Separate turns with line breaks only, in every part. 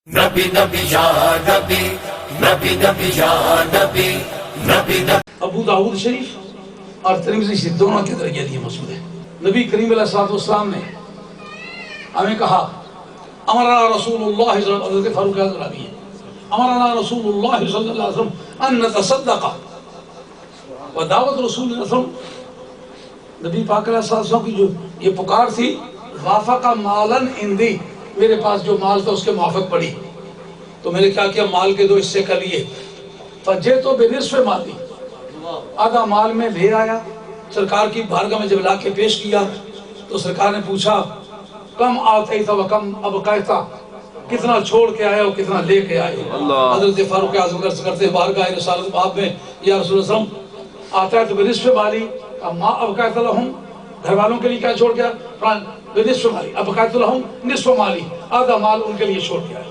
نبی نبی یا نبی نبی نبی یا نبی نبی نبی.
ابو داؤد شریف اور ترمذی شریف دونوں کے درجے دیے مسعود ہے. نبی کریم علیہ السلام نے ہمیں کہا امرنا رسول اللہ صلی اللہ علیہ وسلم فاروق اعظم رابی ہے امرنا رسول اللہ صلی اللہ علیہ وسلم ان نتصدق و دعوت رسول اللہ صلی اللہ علیہ وسلم. نبی پاک علیہ السلام کی جو یہ پکار تھی وافق مالن اندی، میرے پاس جو مال تھا اس کے موافق پڑی تو میں نے کیا مال کے دو حصے کر لیے. فجئتو بنصف مالی، آدھا مال میں لے آیا سرکار کی بارگاہ میں جب لا کے پیش کیا تو سرکار نے پوچھا کم آتیتا و کم ابقیتا، کتنا چھوڑ کے آئے ہو کتنا لے کے آئے ہو. حضرت فاروق اعظم کرتے بارگاہ رسالت باب میں یا رسول اللہ صلی اللہ علیہ وسلم آتیت بنصف مالی ما ابقیت لہم، گھر والوں کے لیے کیا چھوڑ گیا بنصف مالی، ابقیت لہم نصف مالی، آدھا مال ان کے لیے چھوڑ گیا.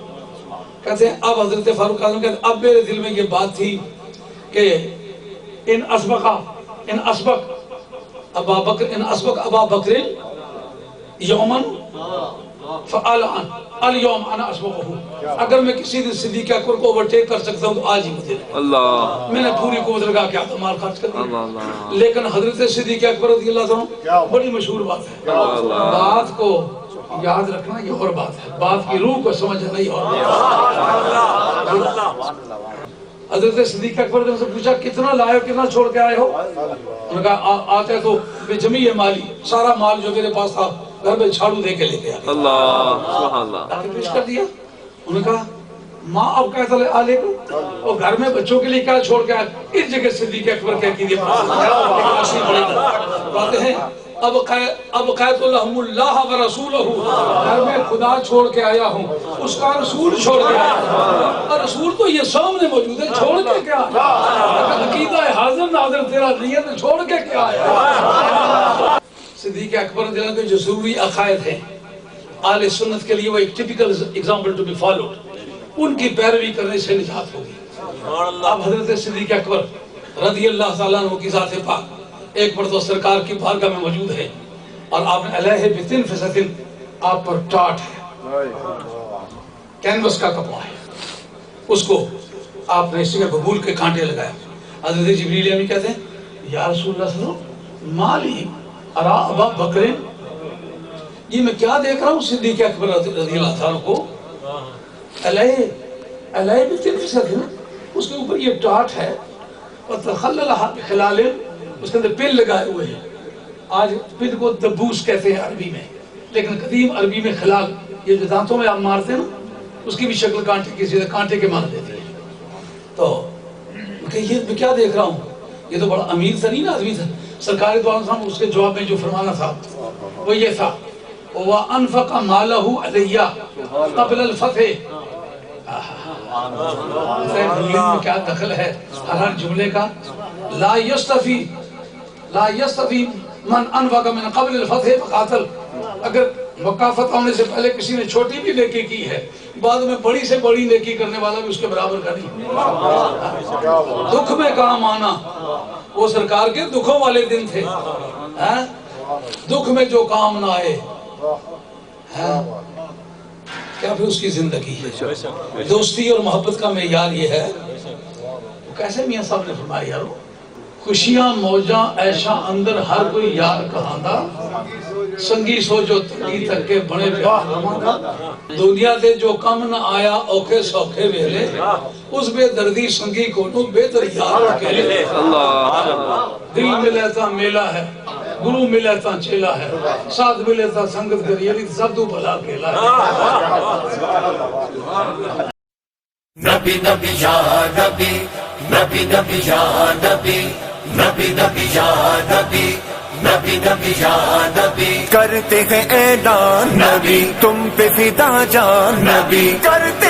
کہتے ہیں اب حضرت فاروق اعظم کہتے ہیں اب میرے دل میں یہ بات تھی کہ ان اسبق ابا بکر یومن فالان الیوم انا اسبقہ، اگر میں کسی دن صدیق اکبر کو اوورٹیک کر سکتا ہوں تو آج ہی مجھے میں نے پوری قوت لگا کے آدھا مال خرچ کر دیا. لیکن حضرت صدیق اکبر رضی اللہ عنہ بڑی مشہور بات ہے، بات کو یاد رکھنا یہ اور بات ہے، بات کی روح کو سمجھنا یہ اور بات ہے. حضرت صدیق اکبر نے ان سے پوچھا کتنا لائے ہو کتنا چھوڑ کے آئے ہو؟ انہوں نے کہا آتے تو بجمیع مالی، سارا مال جو میرے پاس تھا گھر میں جھاڑو دے کے لے کے آئے. اللہ پیش کر دیا. انہوں نے کہا ماں اب کہتا لے آلے کو، اور گھر میں بچوں کے لیے کیا چھوڑ کے آئے؟ اس جگہ صدیق اکبر کہہ کی باتیں ہیں اب قیت لہم اللہ و رسولہ، گھر میں خدا چھوڑ کے آیا ہوں اس کا رسول چھوڑ کے آیا ہوں، اور رسول تو یہ سامنے موجود ہے، چھوڑ کے کیا عقیدہ حاضر ناظر تیرا نیت چھوڑ کے کیا آیا. صدیق اکبر رضی اللہ عنہ جو ضروری عقائد ہیں اہل سنت کے لیے وہ ایک typical example to be followed, ان کی پیروی کرنے سے نجات ہوگی. اب حضرت صدیق اکبر رضی اللہ تعالیٰ عنہ کی ذات پاک ایک مرتبہ سرکار کی بارگاہ میں موجود ہے اور آپ نے علیہ بتن فسطن، آپ پر ٹاٹ ہے، کینوس کا کپڑا ہے، اس کو آپ نے اس میں ببول کے کانٹے لگایا. حضرت جبریل امین کہتے ہیں یا رسول اللہ صلی اللہ علیہ وسلم مالی ارا ابا بکر، یہ میں کیا دیکھ رہا ہوں صدیق اکبر رضی اللہ عنہ کو علیہ بتن فسطن، اس کے اوپر یہ ٹاٹ ہے اور تخللها بخلال، اس کے اندر پل لگائے ہوئے ہیں. آج پل کو دبوس کہتے ہیں عربی میں، لیکن قدیم عربی میں خلال یہ جو دانتوں میں آپ مارتے ہیں نا اس کی بھی شکل کانٹے کی چیز کانٹے کے معنی دیتی ہے. تو یہ میں کیا دیکھ رہا ہوں، یہ تو بڑا امیر ترین آدمی تھا. سرکار دو عالم صاحب اس کے جواب میں جو فرمانا تھا وہ یہ تھا وَأَنْفَقَ مَالَهُ عَلَيَّ قَبْلَ الْفَتْحِ. میں کیا دخل ہے ہر جملے کا. لا یستفی من انفق من قبل الفتح فقاتل، اگر مکہ فتح ہونے سے پہلے کسی نے چھوٹی بھی نیکی کی ہے بعد میں بڑی سے بڑی نیکی کرنے والا بھی اس کے برابر کا نہیں. دکھ میں کام آنا، وہ سرکار کے دکھوں والے دن تھے، دکھ میں جو کام نہ آئے کیا پھر اس کی زندگی ہے. دوستی اور محبت کا معیار یہ ہے. کیسے میاں صاحب نے فرمایا یارو خوشیاں موجاں ایشا اندر ہر کوئی یار کہاندا، سنگی سو جو تنگی تک کے بڑے پیار، دنیا دے جو کم نہ آیا اوکھے سوکھے ویلے، اس بے دردی سنگی کو نو بہتر یار کہلے. دل ملے تا میلہ ہے، گرو ملے تا چیلا ہے، ساتھ ملے تا سنگت کریلی سب تو بھلا کھیلا ہے.
نبی نبی یا نبی نبی نبی یا نبی نبی نبی یا نبی نبی نبی یا نبی. کرتے ہیں اعلان نبی تم پہ فدا جان نبی، کرتے